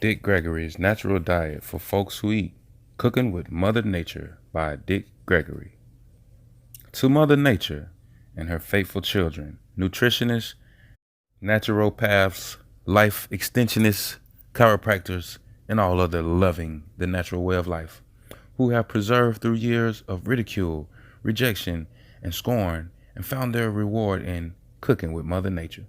Dick Gregory's Natural Diet for Folks Who Eat. Cooking with Mother Nature by Dick Gregory. To Mother Nature and her faithful children, nutritionists, naturopaths, life extensionists, chiropractors, and all other loving the natural way of life, who have preserved through years of ridicule, rejection, and scorn, and found their reward in cooking with Mother Nature.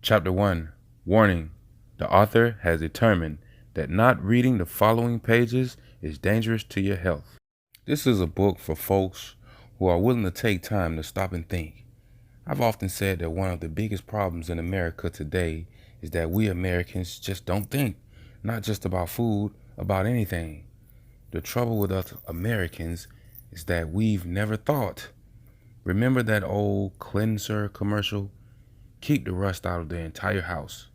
Chapter 1. Warning. The author has determined that not reading the following pages is dangerous to your health. This is a book for folks who are willing to take time to stop and think. I've often said that one of the biggest problems in America today is that we Americans just don't think, not just about food, about anything. The trouble with us Americans is that we've never thought. Remember that old cleanser commercial? Keep the rust out of the entire house.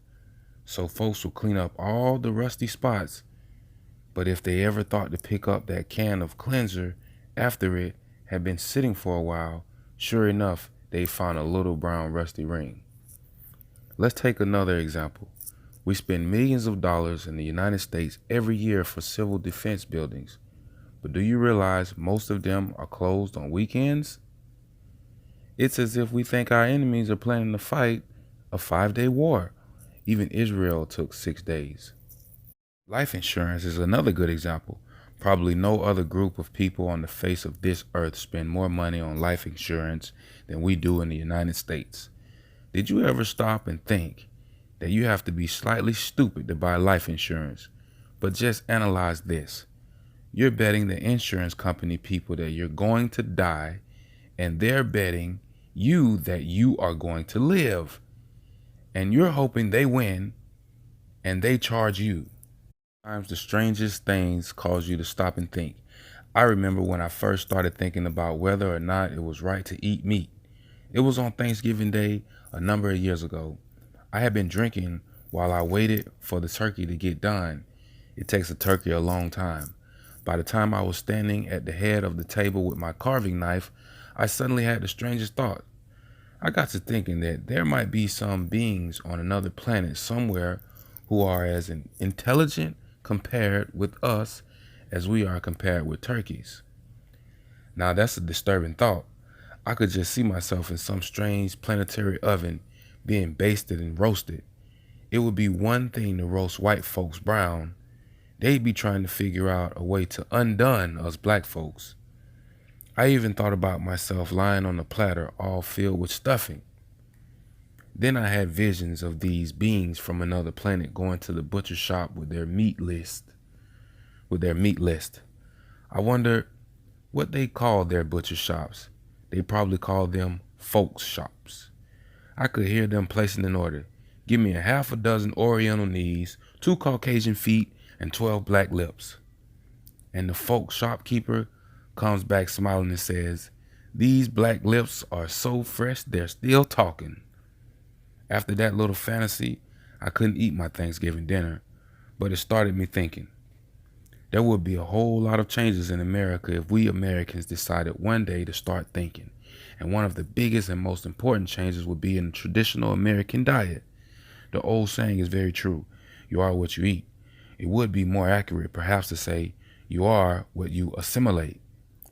So folks will clean up all the rusty spots, but if they ever thought to pick up that can of cleanser after it had been sitting for a while, sure enough, they found a little brown rusty ring. Let's take another example. We spend millions of dollars in the United States every year for civil defense buildings, but do you realize most of them are closed on weekends? It's as if we think our enemies are planning to fight a 5-day war. Even Israel took 6 days. Life insurance is another good example. Probably no other group of people on the face of this earth spend more money on life insurance than we do in the United States. Did you ever stop and think that you have to be slightly stupid to buy life insurance? But just analyze this. You're betting the insurance company people that you're going to die, and they're betting you that you are going to live. And you're hoping they win, and they charge you. Sometimes the strangest things cause you to stop and think. I remember when I first started thinking about whether or not it was right to eat meat. It was on Thanksgiving Day a number of years ago. I had been drinking while I waited for the turkey to get done. It takes a turkey a long time. By the time I was standing at the head of the table with my carving knife, I suddenly had the strangest thought. I got to thinking that there might be some beings on another planet somewhere who are as intelligent compared with us as we are compared with turkeys. Now that's a disturbing thought. I could just see myself in some strange planetary oven being basted and roasted. It would be one thing to roast white folks brown. They'd be trying to figure out a way to undone us black folks. I even thought about myself lying on a platter all filled with stuffing. Then I had visions of these beings from another planet going to the butcher shop with their meat list. I wonder what they called their butcher shops. They probably called them folks shops. I could hear them placing an order. Give me a half a dozen Oriental knees, 2 Caucasian feet, and 12 black lips. And the folk shopkeeper comes back smiling and says, "These black lips are so fresh they're still talking." After that little fantasy, I couldn't eat my Thanksgiving dinner, but it started me thinking. There would be a whole lot of changes in America if we Americans decided one day to start thinking. And one of the biggest and most important changes would be in the traditional American diet. The old saying is very true. You are what you eat. It would be more accurate perhaps to say you are what you assimilate.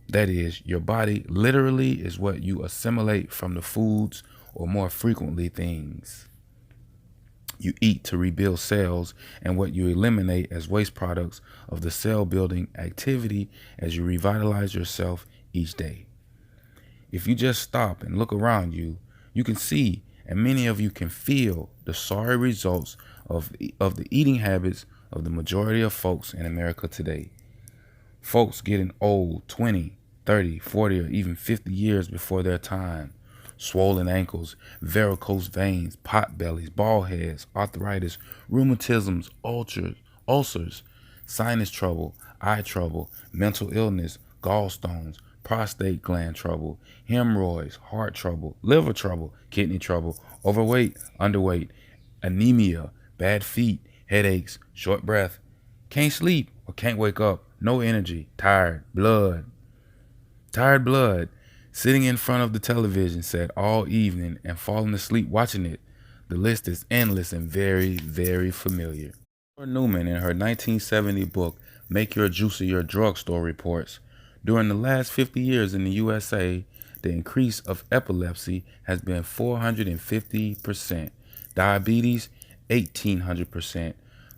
That is, your body literally is what you assimilate from the foods, or more frequently things you eat to rebuild cells, and what you eliminate as waste products of the cell building activity as you revitalize yourself each day. If you just stop and look around you, you can see, and many of you can feel, the sorry results of the eating habits of the majority of folks in America today. Folks getting old 20, 30, 40, or even 50 years before their time. Swollen ankles, varicose veins, pot bellies, bald heads, arthritis, rheumatisms, ulcers, sinus trouble, eye trouble, mental illness, gallstones, prostate gland trouble, hemorrhoids, heart trouble, liver trouble, kidney trouble, overweight, underweight, anemia, bad feet, headaches, short breath, can't sleep or can't wake up, no energy, tired blood, sitting in front of the television set all evening and falling asleep watching it. The list is endless and very, very familiar. Newman, in her 1970 book, Make Your Juicer Your Drugstore, reports, during the last 50 years in the USA, the increase of epilepsy has been 450%, diabetes 1800%,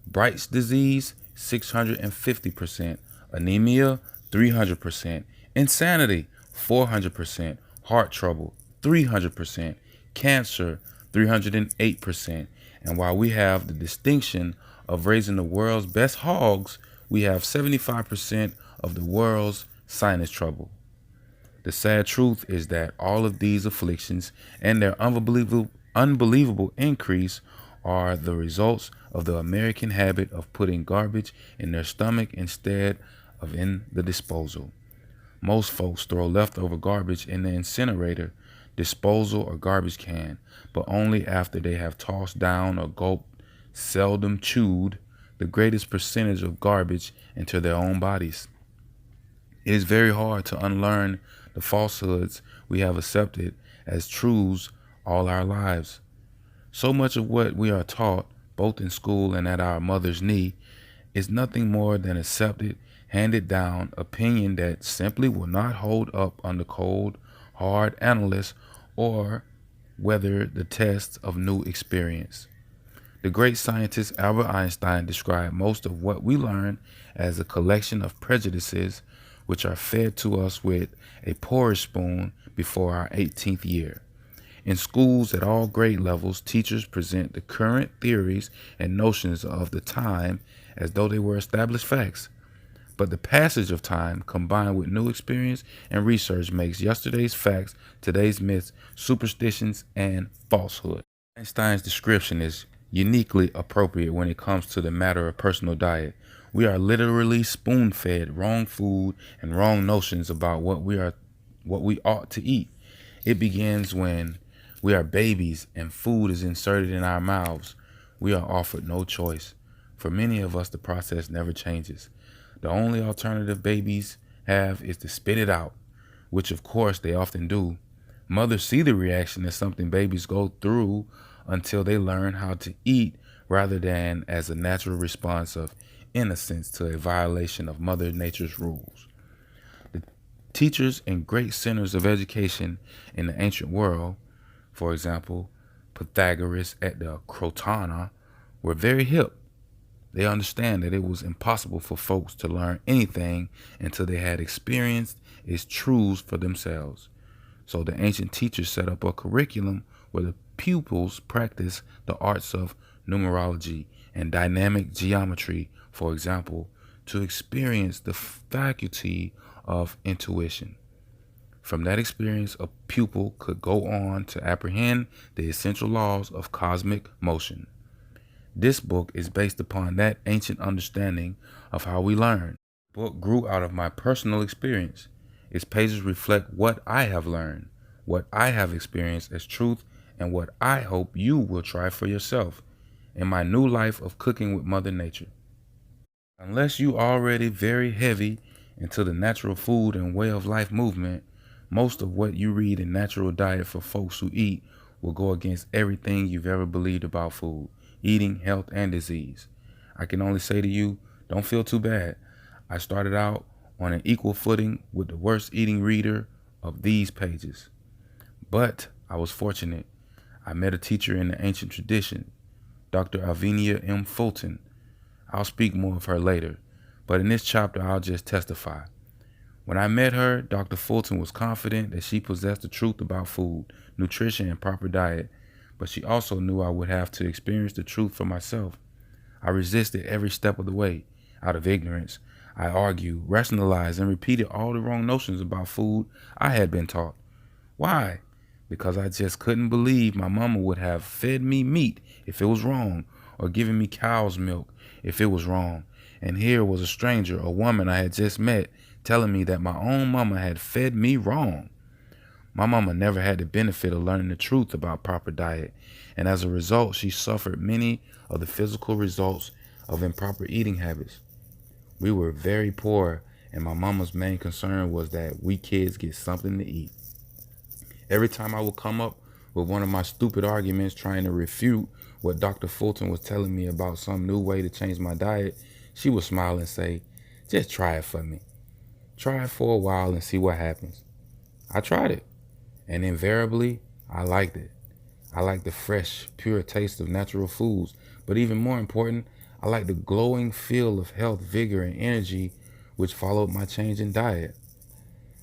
Bright's disease 650%, anemia 300%, insanity 400%, heart trouble 300%, cancer 308%. And while we have the distinction of raising the world's best hogs, we have 75% of the world's sinus trouble. The sad truth is that all of these afflictions and their unbelievable increase are the results of the American habit of putting garbage in their stomach instead of in the disposal. Most folks throw leftover garbage in the incinerator, disposal, or garbage can, but only after they have tossed down or gulped, seldom chewed, the greatest percentage of garbage into their own bodies. It is very hard to unlearn the falsehoods we have accepted as truths all our lives. So much of what we are taught, both in school and at our mother's knee, is nothing more than accepted, handed down opinion that simply will not hold up under cold, hard analysis or weather the tests of new experience. The great scientist Albert Einstein described most of what we learn as a collection of prejudices which are fed to us with a porridge spoon before our 18th year. In schools at all grade levels, teachers present the current theories and notions of the time as though they were established facts. But the passage of time, combined with new experience and research, makes yesterday's facts, today's myths, superstitions, and falsehood. Einstein's description is uniquely appropriate when it comes to the matter of personal diet. We are literally spoon-fed wrong food and wrong notions about what we ought to eat. It begins when we are babies and food is inserted in our mouths. We are offered no choice. For many of us, the process never changes. The only alternative babies have is to spit it out, which of course they often do. Mothers see the reaction as something babies go through until they learn how to eat rather than as a natural response of innocence to a violation of Mother Nature's rules. The teachers and great centers of education in the ancient world, for example, Pythagoras at the Crotona, were very hip. They understand that it was impossible for folks to learn anything until they had experienced its truths for themselves. So the ancient teachers set up a curriculum where the pupils practice the arts of numerology and dynamic geometry, for example, to experience the faculty of intuition. From that experience, a pupil could go on to apprehend the essential laws of cosmic motion. This book is based upon that ancient understanding of how we learn. The book grew out of my personal experience. Its pages reflect what I have learned, what I have experienced as truth, and what I hope you will try for yourself in my new life of cooking with Mother Nature. Unless you already very heavy into the natural food and way of life movement, most of what you read in Natural Diet for Folks Who Eat will go against everything you've ever believed about food, eating, health, and disease. I can only say to you, don't feel too bad. I started out on an equal footing with the worst eating reader of these pages. But I was fortunate. I met a teacher in the ancient tradition, Dr. Alvenia M. Fulton. I'll speak more of her later, but in this chapter I'll just testify. When I met her, Dr. Fulton was confident that she possessed the truth about food, nutrition, and proper diet, but she also knew I would have to experience the truth for myself. I resisted every step of the way. Out of ignorance, I argued, rationalized, and repeated all the wrong notions about food I had been taught. Why? Because I just couldn't believe my mama would have fed me meat if it was wrong, or given me cow's milk if it was wrong. And here was a stranger, a woman I had just met, telling me that my own mama had fed me wrong. My mama never had the benefit of learning the truth about proper diet, and as a result, she suffered many of the physical results of improper eating habits. We were very poor, and my mama's main concern was that we kids get something to eat. Every time I would come up with one of my stupid arguments trying to refute what Dr. Fulton was telling me about some new way to change my diet, she would smile and say, "Just try it for me. Try it for a while and see what happens." I tried it, and invariably, I liked it. I like the fresh, pure taste of natural foods, but even more important, I like the glowing feel of health, vigor, and energy which followed my change in diet.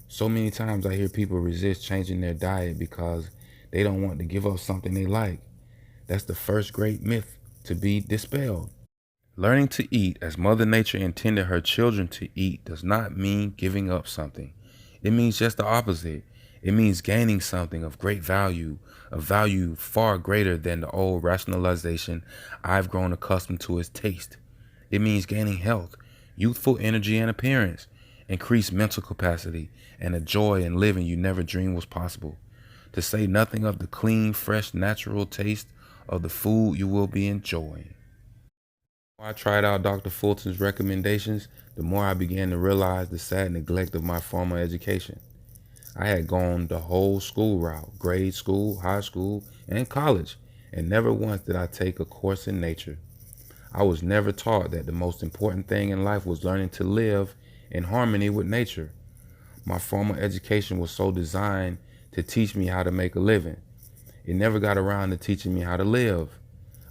So many times I hear people resist changing their diet because they don't want to give up something they like. That's the first great myth to be dispelled. Learning to eat as Mother Nature intended her children to eat does not mean giving up something. It means just the opposite. It means gaining something of great value, a value far greater than the old rationalization I've grown accustomed to as taste. It means gaining health, youthful energy and appearance, increased mental capacity, and a joy in living you never dreamed was possible. To say nothing of the clean, fresh, natural taste of the food you will be enjoying. The more I tried out Dr. Fulton's recommendations, the more I began to realize the sad neglect of my former education. I had gone the whole school route, grade school, high school, and college, and never once did I take a course in nature. I was never taught that the most important thing in life was learning to live in harmony with nature. My former education was so designed to teach me how to make a living. It never got around to teaching me how to live.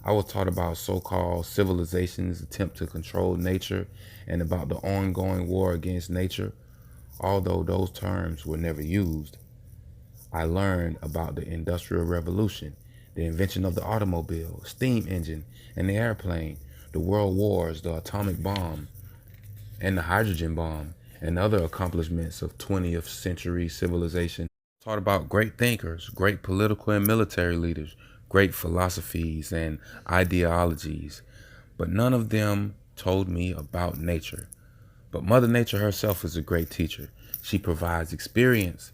I was taught about so-called civilization's attempt to control nature and about the ongoing war against nature, although those terms were never used. I learned about the Industrial Revolution, the invention of the automobile, steam engine, and the airplane, the world wars, the atomic bomb, and the hydrogen bomb, and other accomplishments of 20th century civilization. Taught about great thinkers, great political and military leaders, great philosophies and ideologies, but none of them told me about nature. But Mother Nature herself is a great teacher. She provides experience,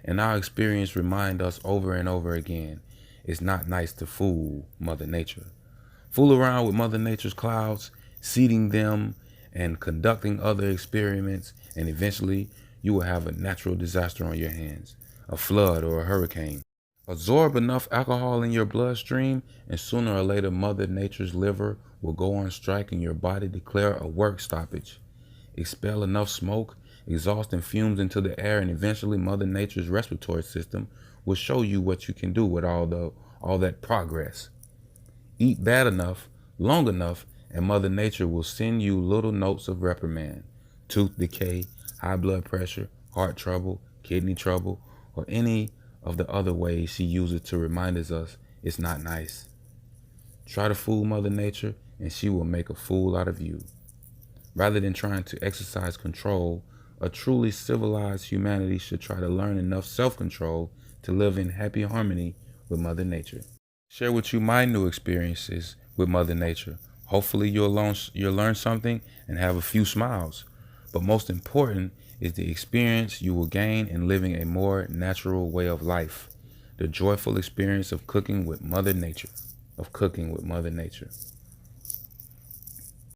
and our experience reminds us over and over again, it's not nice to fool Mother Nature. Fool around with Mother Nature's clouds, seeding them and conducting other experiments, and eventually you will have a natural disaster on your hands, a flood or a hurricane. Absorb enough alcohol in your bloodstream, and sooner or later Mother Nature's liver will go on strike and your body declare a work stoppage. Expel enough smoke, exhaust and fumes into the air, and eventually Mother Nature's respiratory system will show you what you can do with all that progress. Eat bad enough, long enough, and Mother Nature will send you little notes of reprimand, tooth decay, high blood pressure, heart trouble, kidney trouble, or any of the other ways she uses to remind us it's not nice. Try to fool Mother Nature, and she will make a fool out of you. Rather than trying to exercise control, a truly civilized humanity should try to learn enough self-control to live in happy harmony with Mother Nature. Share with you my new experiences with Mother Nature. Hopefully you'll learn something and have a few smiles. But most important is the experience you will gain in living a more natural way of life. The joyful experience of cooking with Mother Nature.